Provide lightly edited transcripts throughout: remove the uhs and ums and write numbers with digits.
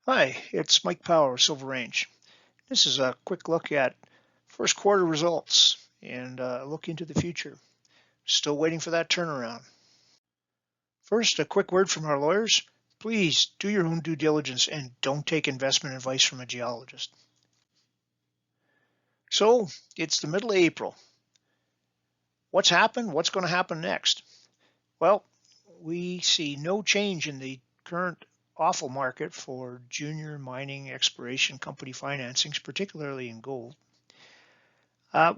Hi, it's Mike Power, Silver Range. This is a quick look at first quarter results and a look into the future. Still waiting for that turnaround. First, a quick word from our lawyers. Please do your own due diligence and don't take investment advice from a geologist. So, it's the middle of April. What's happened? What's going to happen next? Well, we see no change in the current awful market for junior mining exploration company financings, particularly in gold.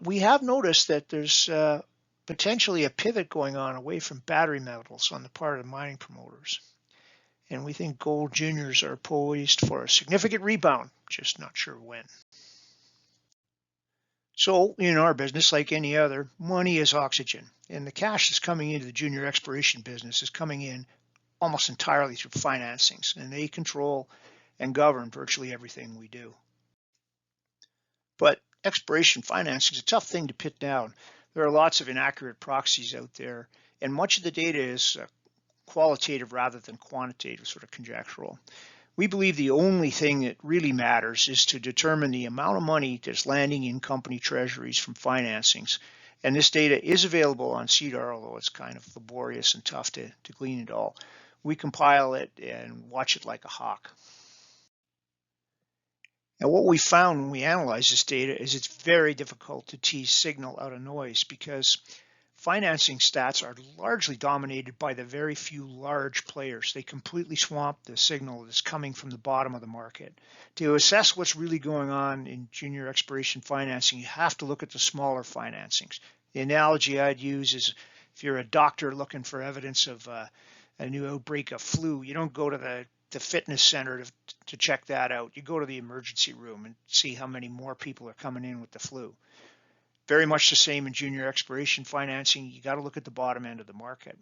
We have noticed that there's potentially a pivot going on away from battery metals on the part of mining promoters. And we think gold juniors are poised for a significant rebound, just not sure when. So in our business, like any other, money is oxygen. And the cash that's coming into the junior exploration business is coming in almost entirely through financings. And they control and govern virtually everything we do. But exploration financing is a tough thing to pin down. There are lots of inaccurate proxies out there, and much of the data is qualitative rather than quantitative, sort of conjectural. We believe the only thing that really matters is to determine the amount of money that's landing in company treasuries from financings. And this data is available on CDAR, although it's kind of laborious and tough to glean it all. We compile it and watch it like a hawk. And what we found when we analyzed this data is it's very difficult to tease signal out of noise because financing stats are largely dominated by the very few large players. They completely swamp the signal that's coming from the bottom of the market. To assess what's really going on in junior exploration financing, you have to look at the smaller financings. The analogy I'd use is if you're a doctor looking for evidence of a new outbreak of flu, you don't go to the fitness center to check that out. You go to the emergency room and see how many more people are coming in with the flu. Very much the same in junior exploration financing. You got to look at the bottom end of the market.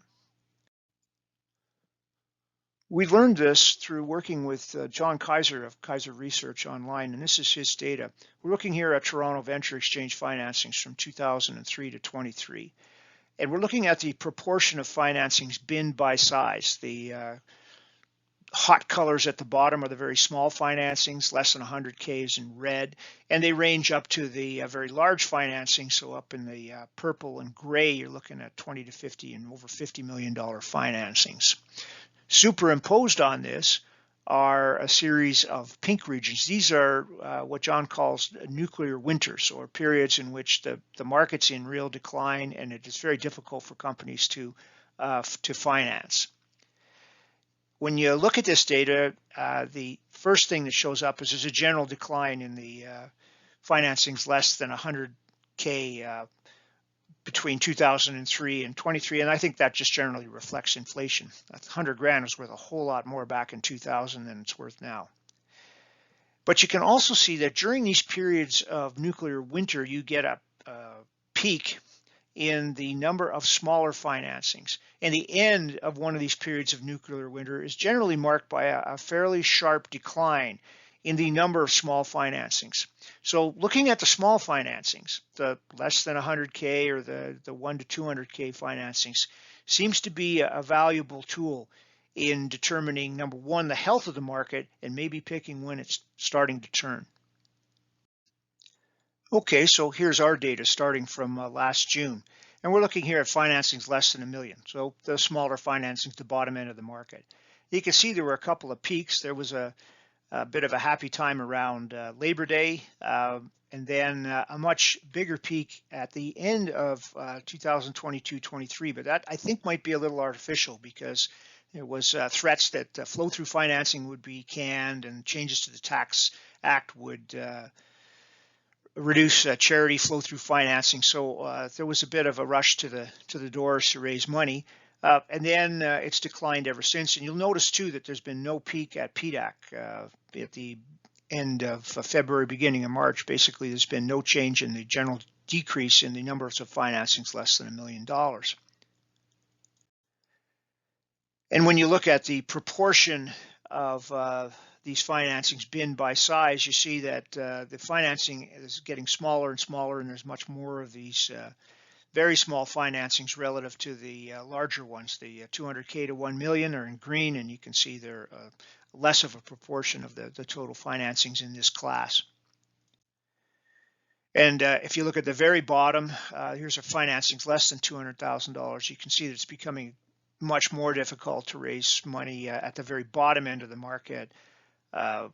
We learned this through working with John Kaiser of Kaiser Research online, and this is his data. We're looking here at Toronto Venture Exchange financings from 2003 to 23. And we're looking at the proportion of financings binned by size. The hot colors at the bottom are the very small financings, less than 100K is in red, and they range up to the very large financing. So up in the purple and gray, you're looking at 20 to 50 and over $50 million financings. Superimposed on this are a series of pink regions. These are what John calls nuclear winters, or periods in which the market's in real decline and it is very difficult for companies to finance. When you look at this data, the first thing that shows up is there's a general decline in the financings less than 100K between 2003 and 23, and I think that just generally reflects inflation. That 100 grand was worth a whole lot more back in 2000 than it's worth now. But you can also see that during these periods of nuclear winter, you get a peak in the number of smaller financings. And the end of one of these periods of nuclear winter is generally marked by a fairly sharp decline in the number of small financings. So looking at the small financings, the less than 100K or the 1 to 200K financings seems to be a valuable tool in determining, number one, the health of the market and maybe picking when it's starting to turn. Okay, so here's our data starting from last June. And we're looking here at financings less than $1 million. So the smaller financings, the bottom end of the market. You can see there were a couple of peaks. There was a bit of a happy time around Labor Day, and then a much bigger peak at the end of 2022-23. But that I think might be a little artificial because there was threats that flow-through financing would be canned and changes to the Tax Act would reduce charity flow-through financing. So there was a bit of a rush to the doors to raise money. And then it's declined ever since. And you'll notice too that there's been no peak at PDAC at the end of February, beginning of March. Basically, there's been no change in the general decrease in the numbers of financings less than $1 million. And when you look at the proportion of these financings binned by size, you see that the financing is getting smaller and smaller, and there's much more of these very small financings relative to the larger ones. The 200K to 1 million are in green, and you can see they're less of a proportion of the total financings in this class. And if you look at the very bottom, here's our financings less than $200,000. You can see that it's becoming much more difficult to raise money at the very bottom end of the market, below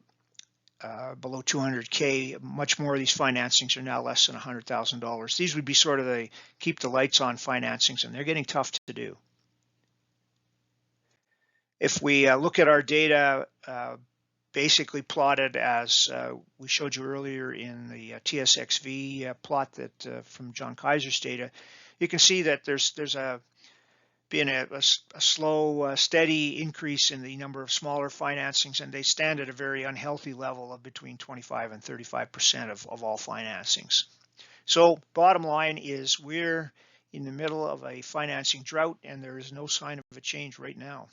200K. Much more of these financings are now less than $100,000. These would be sort of the keep the lights on financings, and they're getting tough to do. If we look at our data, basically plotted as we showed you earlier in the TSXV plot that from John Kaiser's data, you can see that there's been a slow, steady increase in the number of smaller financings, and they stand at a very unhealthy level of between 25 and 35% of all financings. So bottom line is we're in the middle of a financing drought, and there is no sign of a change right now.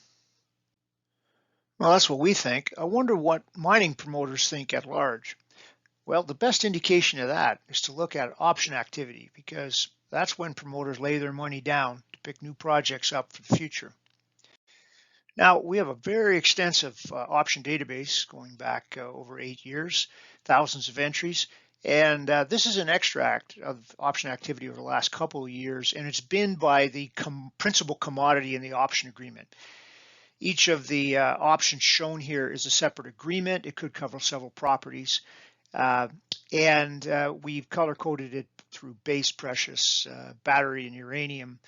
Well, that's what we think. I wonder what mining promoters think at large. Well, the best indication of that is to look at option activity, because that's when promoters lay their money down to pick new projects up for the future. Now, we have a very extensive option database going back over 8 years, thousands of entries, and this is an extract of option activity over the last couple of years, and it's been by the principal commodity in the option agreement. Each of the options shown here is a separate agreement. It could cover several properties. And we've color-coded it through base, precious, battery, and uranium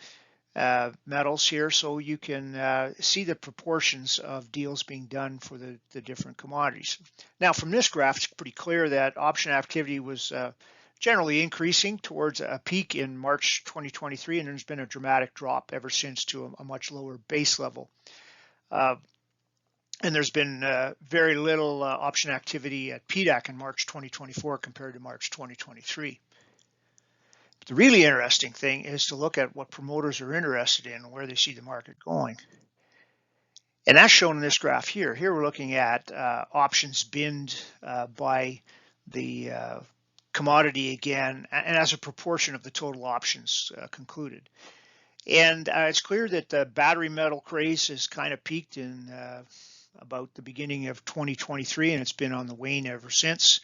metals here, so you can see the proportions of deals being done for the different commodities. Now, from this graph, it's pretty clear that option activity was generally increasing towards a peak in March 2023, and there's been a dramatic drop ever since to a much lower base level. And there's been very little option activity at PDAC in March 2024 compared to March 2023. But the really interesting thing is to look at what promoters are interested in and where they see the market going. And that's shown in this graph here. Here we're looking at options binned by the commodity again, and as a proportion of the total options concluded. And it's clear that the battery metal craze has kind of peaked in about the beginning of 2023, and it's been on the wane ever since.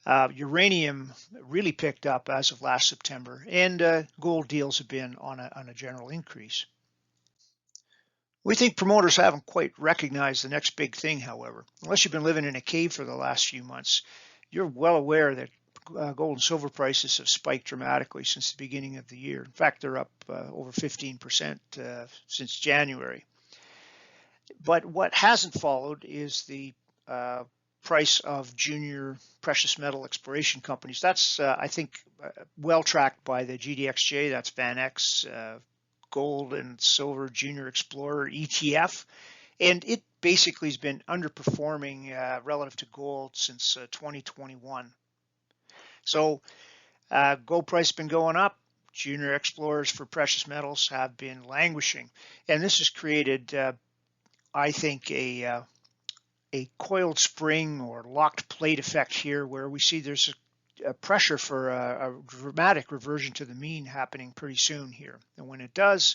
Uranium really picked up as of last September, and gold deals have been on a general increase. We think promoters haven't quite recognized the next big thing, however. Unless you've been living in a cave for the last few months, you're well aware that gold and silver prices have spiked dramatically since the beginning of the year. In fact, they're up over 15% since January. But what hasn't followed is the price of junior precious metal exploration companies. That's, I think, well tracked by the GDXJ. That's VanEck Gold and Silver Junior Explorer ETF. And it basically has been underperforming relative to gold since 2021. So gold price has been going up. Junior explorers for precious metals have been languishing. And this has created, I think, a coiled spring or locked plate effect here, where we see there's a pressure for a dramatic reversion to the mean happening pretty soon here. And when it does,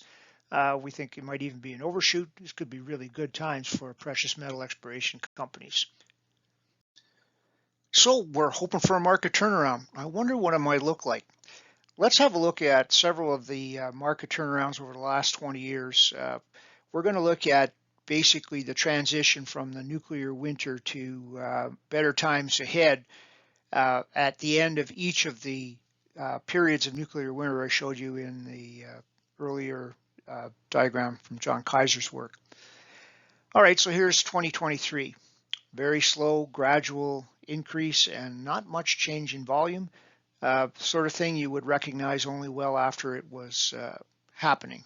we think it might even be an overshoot. This could be really good times for precious metal exploration companies. So we're hoping for a market turnaround. I wonder what it might look like. Let's have a look at several of the market turnarounds over the last 20 years. We're going to look at basically the transition from the nuclear winter to better times ahead at the end of each of the periods of nuclear winter I showed you in the earlier diagram from John Kaiser's work. All right, so here's 2023. Very slow, gradual increase and not much change in volume. Sort of thing you would recognize only well after it was happening.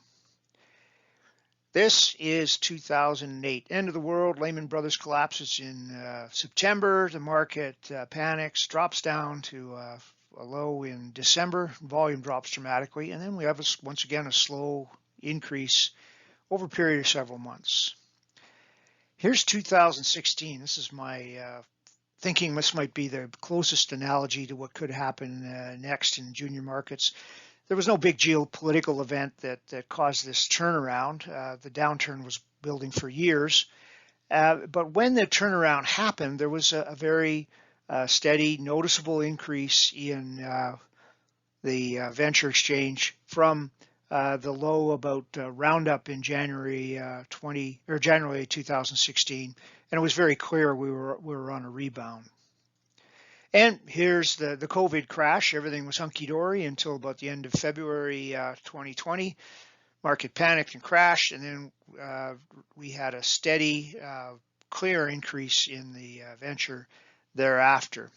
This is 2008, end of the world. Lehman Brothers collapses in September. The market panics, drops down to a low in December. Volume drops dramatically, and then we have once again a slow increase over a period of several months. Here's 2016. This is my thinking this might be the closest analogy to what could happen next in junior markets. There was no big geopolitical event that caused this turnaround. The downturn was building for years. But when the turnaround happened, there was a very steady, noticeable increase in the venture exchange from the low about roundup in January 2016, and it was very clear we were on a rebound. And here's the COVID crash. Everything was hunky-dory until about the end of February 2020. Market panicked and crashed, and then we had a steady, clear increase in the venture thereafter.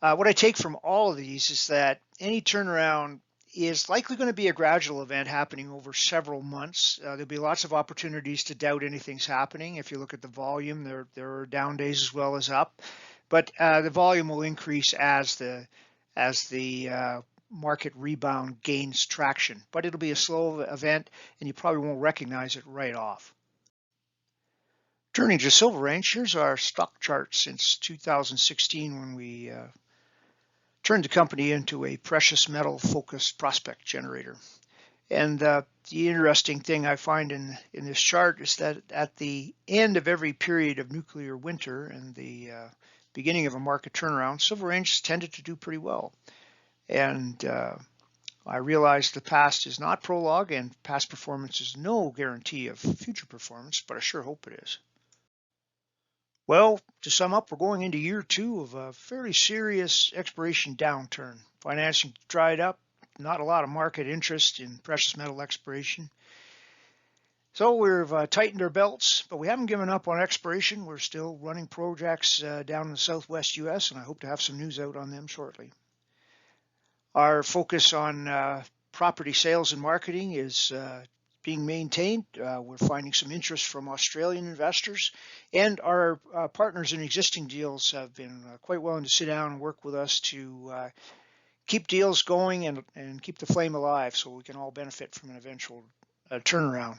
What I take from all of these is that any turnaround is likely going to be a gradual event happening over several months. There'll be lots of opportunities to doubt anything's happening. If you look at the volume, there are down days as well as up, but the volume will increase as the market rebound gains traction. But it'll be a slow event, and you probably won't recognize it right off. Turning to Silver Range, here's our stock chart since 2016 when we turned the company into a precious metal focused prospect generator. And the interesting thing I find in this chart is that at the end of every period of nuclear winter and the beginning of a market turnaround, Silver Range tended to do pretty well. And I realize the past is not prologue and past performance is no guarantee of future performance, but I sure hope it is. Well, to sum up, we're going into year 2 of a fairly serious exploration downturn. Financing dried up, not a lot of market interest in precious metal exploration. So we've tightened our belts, but we haven't given up on exploration. We're still running projects down in the southwest US, and I hope to have some news out on them shortly. Our focus on property sales and marketing is being maintained. We're finding some interest from Australian investors, and our partners in existing deals have been quite willing to sit down and work with us to keep deals going and keep the flame alive so we can all benefit from an eventual turnaround.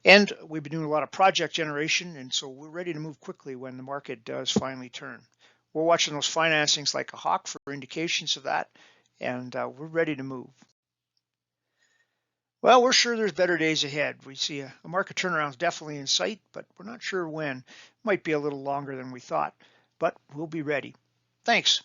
And we've been doing a lot of project generation, and so we're ready to move quickly when the market does finally turn. We're watching those financings like a hawk for indications of that, and we're ready to move. Well, we're sure there's better days ahead. We see a market turnaround is definitely in sight, but we're not sure when. Might be a little longer than we thought, but we'll be ready. Thanks.